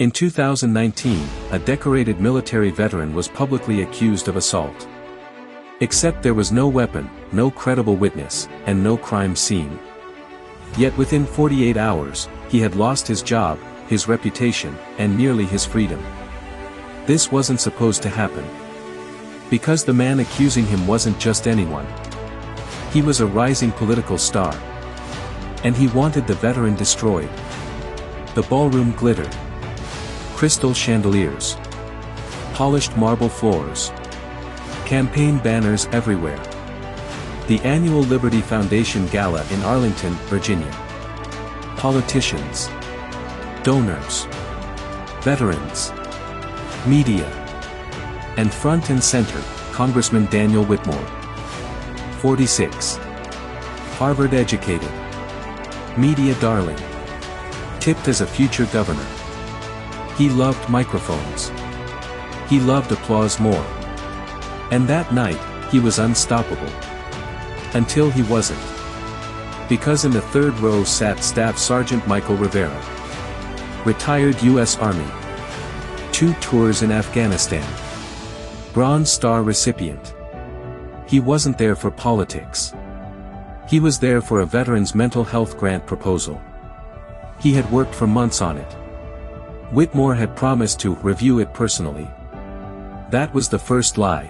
In 2019, a decorated military veteran was publicly accused of assault. Except there was no weapon, no credible witness, and no crime scene. Yet within 48 hours, he had lost his job, his reputation, and nearly his freedom. This wasn't supposed to happen. Because the man accusing him wasn't just anyone. He was a rising political star. And he wanted the veteran destroyed. The ballroom glittered. Crystal chandeliers. Polished marble floors. Campaign banners everywhere. The annual Liberty Foundation Gala in Arlington, Virginia. Politicians. Donors. Veterans. Media. And front and center, Congressman Daniel Whitmore. 46. Harvard educated. Media darling. Tipped as a future governor. He loved microphones. He loved applause more. And that night, he was unstoppable. Until he wasn't. Because in the third row sat Staff Sergeant Michael Rivera. Retired U.S. Army. 2 tours in Afghanistan. Bronze Star recipient. He wasn't there for politics. He was there for a veteran's mental health grant proposal. He had worked for months on it. Whitmore had promised to review it personally. That was the first lie.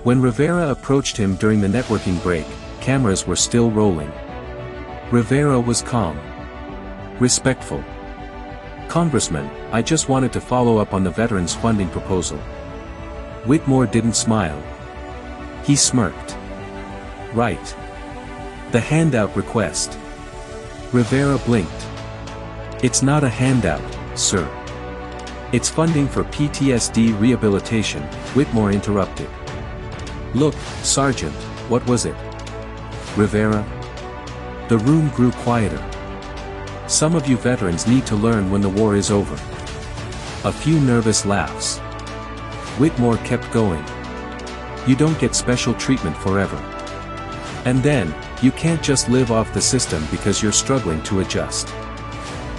When Rivera approached him during the networking break, cameras were still rolling. Rivera was calm. Respectful. "Congressman, I just wanted to follow up on the veterans funding proposal." Whitmore didn't smile. He smirked. "Right. The handout request." Rivera blinked. "It's not a handout, sir. It's funding for PTSD rehabilitation," Whitmore interrupted. "Look, Sergeant, what was it?" "Rivera?" The room grew quieter. "Some of you veterans need to learn when the war is over." A few nervous laughs. Whitmore kept going. "You don't get special treatment forever. And then, you can't just live off the system because you're struggling to adjust."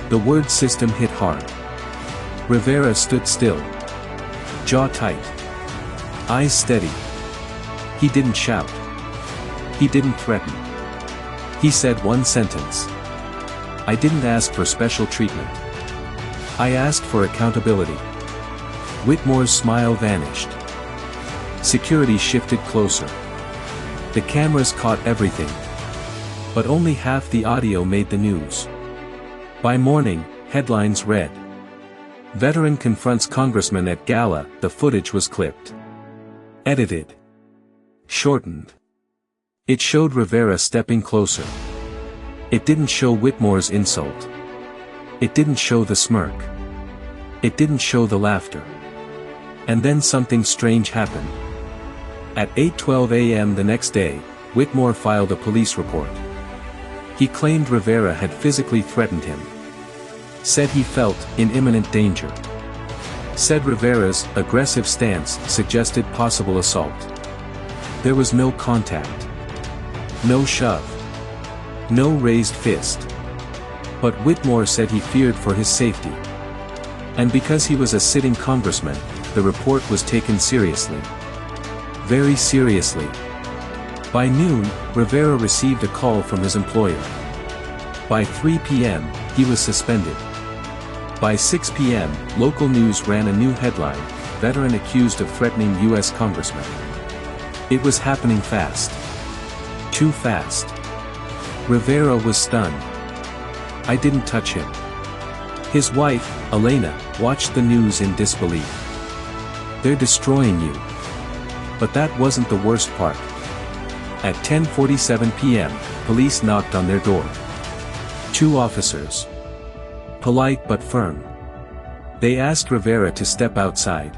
The word system hit hard. Rivera stood still. Jaw tight. Eyes steady. He didn't shout. He didn't threaten. He said one sentence. "I didn't ask for special treatment. I asked for accountability." Whitmore's smile vanished. Security shifted closer. The cameras caught everything. But only half the audio made the news. By morning, headlines read. "Veteran confronts Congressman at Gala." The footage was clipped. Edited. Shortened. It showed Rivera stepping closer. It didn't show Whitmore's insult. It didn't show the smirk. It didn't show the laughter. And then something strange happened. At 8:12 a.m. the next day, Whitmore filed a police report. He claimed Rivera had physically threatened him. Said he felt in imminent danger. Said Rivera's aggressive stance suggested possible assault. There was no contact. No shove. No raised fist. But Whitmore said he feared for his safety. And because he was a sitting congressman, the report was taken seriously. Very seriously. By noon, Rivera received a call from his employer. By 3 p.m., he was suspended. By 6 p.m., local news ran a new headline: "Veteran accused of threatening U.S. Congressman." It was happening fast. Too fast. Rivera was stunned. "I didn't touch him." His wife, Elena, watched the news in disbelief. "They're destroying you." But that wasn't the worst part. At 10:47 p.m., police knocked on their door. 2 officers. Polite but firm. They asked Rivera to step outside.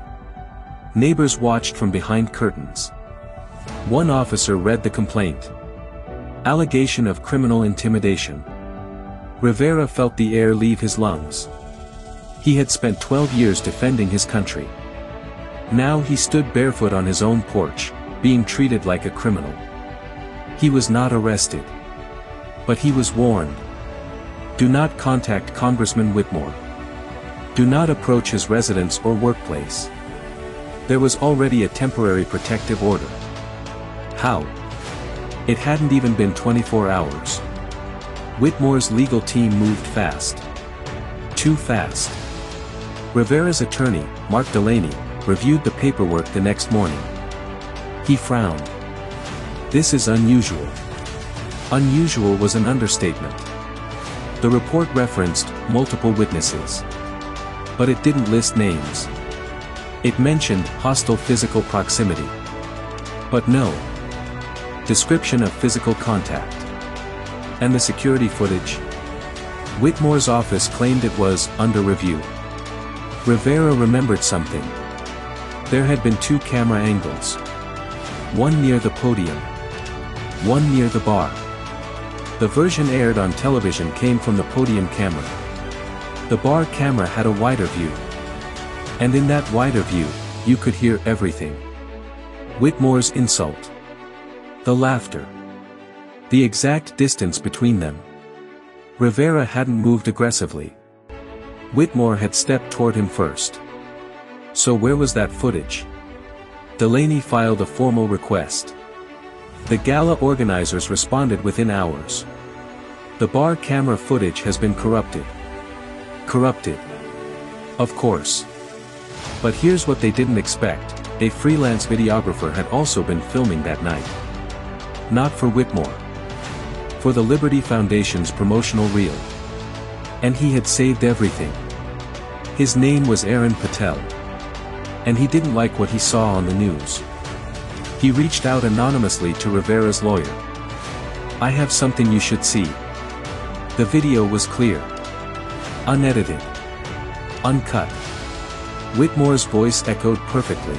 Neighbors watched from behind curtains. One officer read the complaint. Allegation of criminal intimidation. Rivera felt the air leave his lungs. He had spent 12 years defending his country. Now he stood barefoot on his own porch, being treated like a criminal. He was not arrested. But he was warned. Do not contact Congressman Whitmore. Do not approach his residence or workplace. There was already a temporary protective order. How? It hadn't even been 24 hours. Whitmore's legal team moved fast. Too fast. Rivera's attorney, Mark Delaney, reviewed the paperwork the next morning. He frowned. This is unusual. Unusual was an understatement. The report referenced multiple witnesses. But it didn't list names. It mentioned hostile physical proximity. But no description of physical contact. And the security footage? Whitmore's office claimed it was under review. Rivera remembered something. There had been 2 camera angles. One near the podium. One near the bar. The version aired on television came from the podium camera. The bar camera had a wider view. And in that wider view, you could hear everything. Whitmore's insult. The laughter. The exact distance between them. Rivera hadn't moved aggressively. Whitmore had stepped toward him first. So where was that footage? Delaney filed a formal request. The gala organizers responded within hours. The bar camera footage has been corrupted. Corrupted. Of course. But here's what they didn't expect. A freelance videographer had also been filming that night. Not for Whitmore. For the Liberty Foundation's promotional reel. And he had saved everything. His name was Aaron Patel. And he didn't like what he saw on the news. He reached out anonymously to Rivera's lawyer. I have something you should see. The video was clear. Unedited. Uncut. Whitmore's voice echoed perfectly.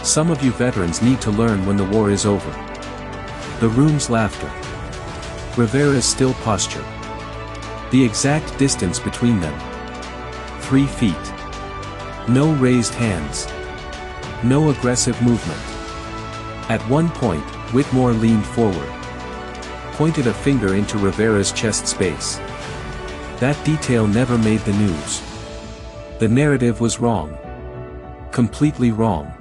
Some of you veterans need to learn when the war is over. The room's laughter. Rivera's still posture. The exact distance between them. 3 feet. No raised hands. No aggressive movement. At one point, Whitmore leaned forward. Pointed a finger into Rivera's chest space. That detail never made the news. The narrative was wrong. Completely wrong.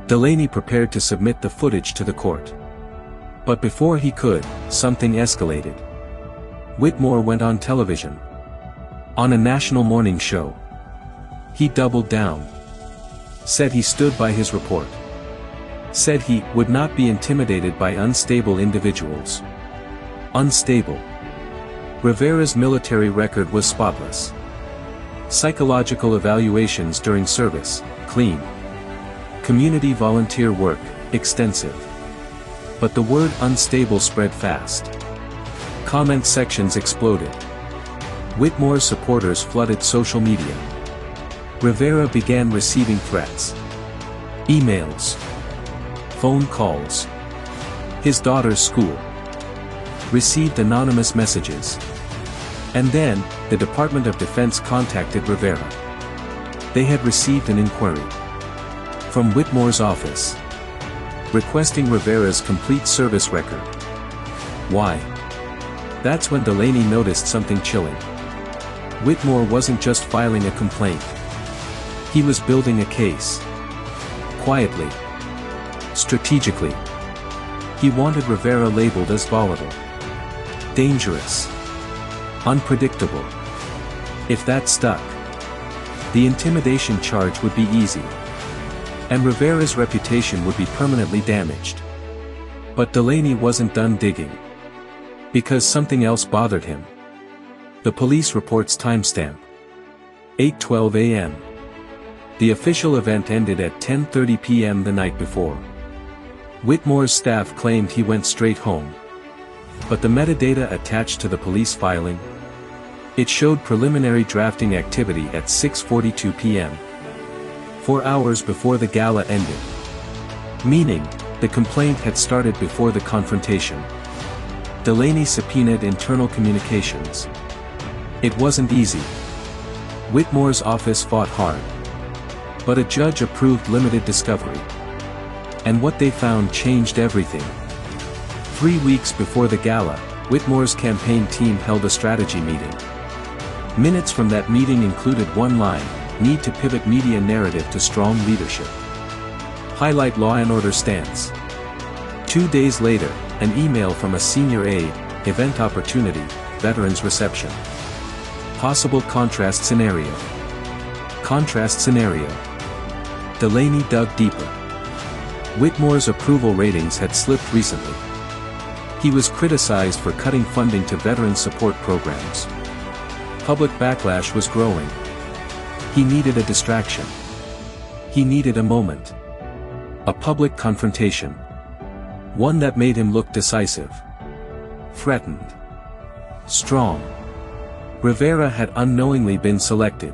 Delaney prepared to submit the footage to the court. But before he could, something escalated. Whitmore went on television. On a national morning show. He doubled down. Said he stood by his report. Said he would not be intimidated by unstable individuals. Unstable. Rivera's military record was spotless. Psychological evaluations during service, clean. Community volunteer work, extensive. But the word unstable spread fast. Comment sections exploded. Whitmore's supporters flooded social media. Rivera began receiving threats. Emails. Phone calls. His daughter's school. Received anonymous messages. And then, the Department of Defense contacted Rivera. They had received an inquiry from Whitmore's office, requesting Rivera's complete service record. Why? That's when Delaney noticed something chilling. Whitmore wasn't just filing a complaint. He was building a case. Quietly. Strategically. He wanted Rivera labeled as volatile. Dangerous. Unpredictable. If that stuck, the intimidation charge would be easy. And Rivera's reputation would be permanently damaged. But Delaney wasn't done digging. Because something else bothered him. The police report's timestamp. 8:12 a.m. The official event ended at 10:30 p.m. the night before. Whitmore's staff claimed he went straight home. But the metadata attached to the police filing, it showed preliminary drafting activity at 6:42 p.m. 4 hours before the gala ended. Meaning, the complaint had started before the confrontation. Delaney subpoenaed internal communications. It wasn't easy. Whitmore's office fought hard. But a judge approved limited discovery. And what they found changed everything. 3 weeks before the gala, Whitmore's campaign team held a strategy meeting. Minutes from that meeting included one line: need to pivot media narrative to strong leadership. Highlight law and order stance. 2 days later, an email from a senior aide: event opportunity, veterans reception. Possible contrast scenario. Contrast scenario. Delaney dug deeper. Whitmore's approval ratings had slipped recently. He was criticized for cutting funding to veteran support programs. Public backlash was growing. He needed a distraction. He needed a moment. A public confrontation. One that made him look decisive. Threatened. Strong. Rivera had unknowingly been selected.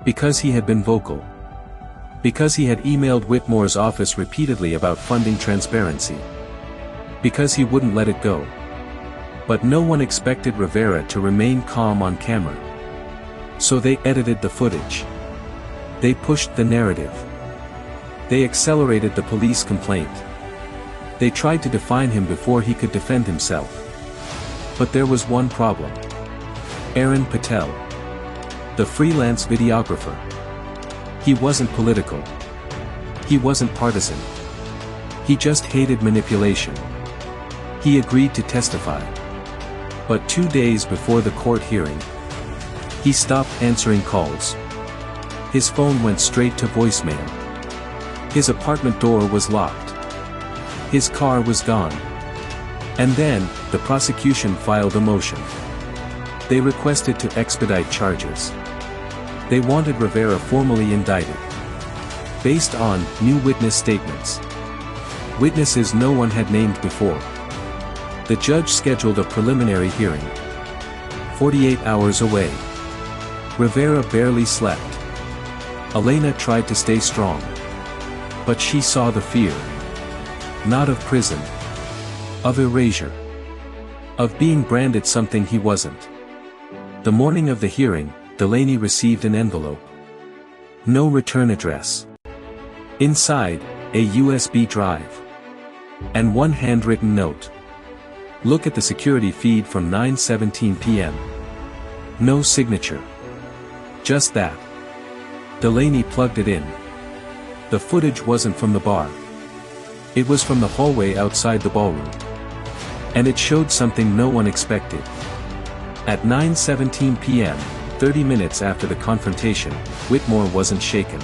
Because he had been vocal. Because he had emailed Whitmore's office repeatedly about funding transparency. Because he wouldn't let it go. But no one expected Rivera to remain calm on camera. So they edited the footage. They pushed the narrative. They accelerated the police complaint. They tried to define him before he could defend himself. But there was one problem. Aaron Patel. The freelance videographer. He wasn't political. He wasn't partisan. He just hated manipulation. He agreed to testify. But 2 days before the court hearing, he stopped answering calls. His phone went straight to voicemail. His apartment door was locked. His car was gone. And then, the prosecution filed a motion. They requested to expedite charges. They wanted Rivera formally indicted. Based on new witness statements. Witnesses no one had named before. The judge scheduled a preliminary hearing. 48 hours away. Rivera barely slept. Elena tried to stay strong. But she saw the fear. Not of prison. Of erasure. Of being branded something he wasn't. The morning of the hearing, Delaney received an envelope. No return address. Inside, a USB drive. And one handwritten note. Look at the security feed from 9:17 p.m. No signature. Just that. Delaney plugged it in. The footage wasn't from the bar. It was from the hallway outside the ballroom. And it showed something no one expected. At 9:17 p.m., 30 minutes after the confrontation, Whitmore wasn't shaken.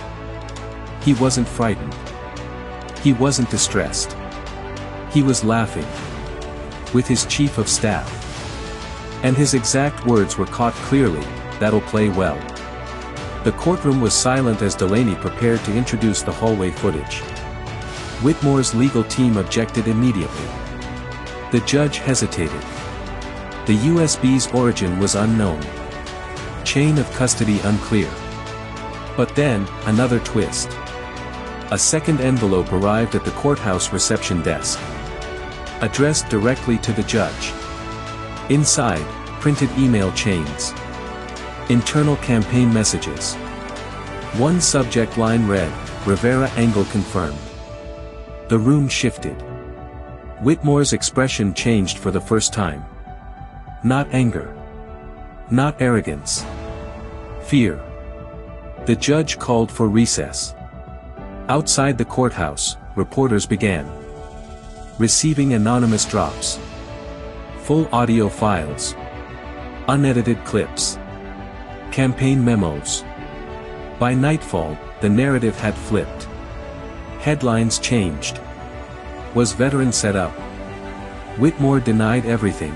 He wasn't frightened. He wasn't distressed. He was laughing. With his chief of staff. And his exact words were caught clearly: "That'll play well." The courtroom was silent as Delaney prepared to introduce the hallway footage. Whitmore's legal team objected immediately. The judge hesitated. The USB's origin was unknown. Chain of custody unclear. But then, another twist. A second envelope arrived at the courthouse reception desk. Addressed directly to the judge. Inside, printed email chains. Internal campaign messages. One subject line read, "Rivera angle confirmed." The room shifted. Whitmore's expression changed for the first time. Not anger. Not arrogance. Fear. The judge called for recess. Outside the courthouse, reporters began. Receiving anonymous drops. Full audio files. Unedited clips. Campaign memos. By nightfall, the narrative had flipped. Headlines changed. Was veteran set up? Whitmore denied everything.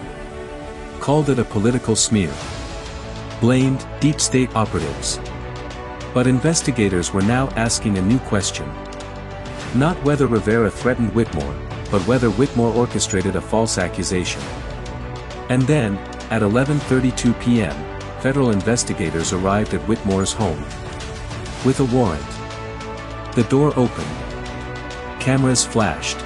Called it a political smear. Blamed deep state operatives. But investigators were now asking a new question. Not whether Rivera threatened Whitmore, but whether Whitmore orchestrated a false accusation. And then, at 11:32 p.m., federal investigators arrived at Whitmore's home. With a warrant. The door opened. Cameras flashed.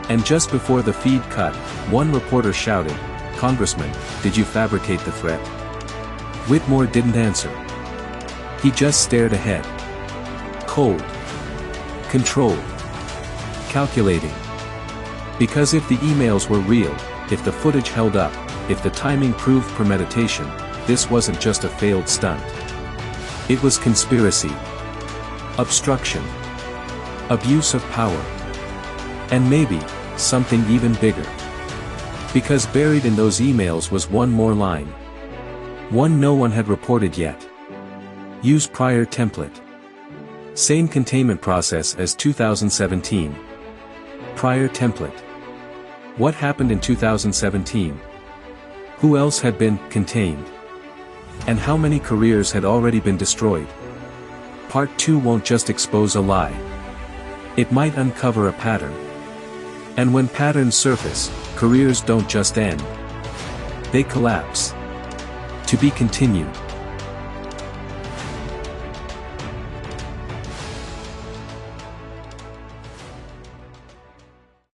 And just before the feed cut, one reporter shouted, "Congressman, did you fabricate the threat?" Whitmore didn't answer. He just stared ahead. Cold. Controlled. Calculating. Because if the emails were real, if the footage held up, if the timing proved premeditation, this wasn't just a failed stunt. It was conspiracy, obstruction, abuse of power, and maybe, something even bigger. Because buried in those emails was one more line. One no one had reported yet. Use prior template. Same containment process as 2017. Prior template. What happened in 2017? Who else had been contained? And how many careers had already been destroyed? Part 2 won't just expose a lie. It might uncover a pattern. And when patterns surface, careers don't just end. They collapse. To be continued.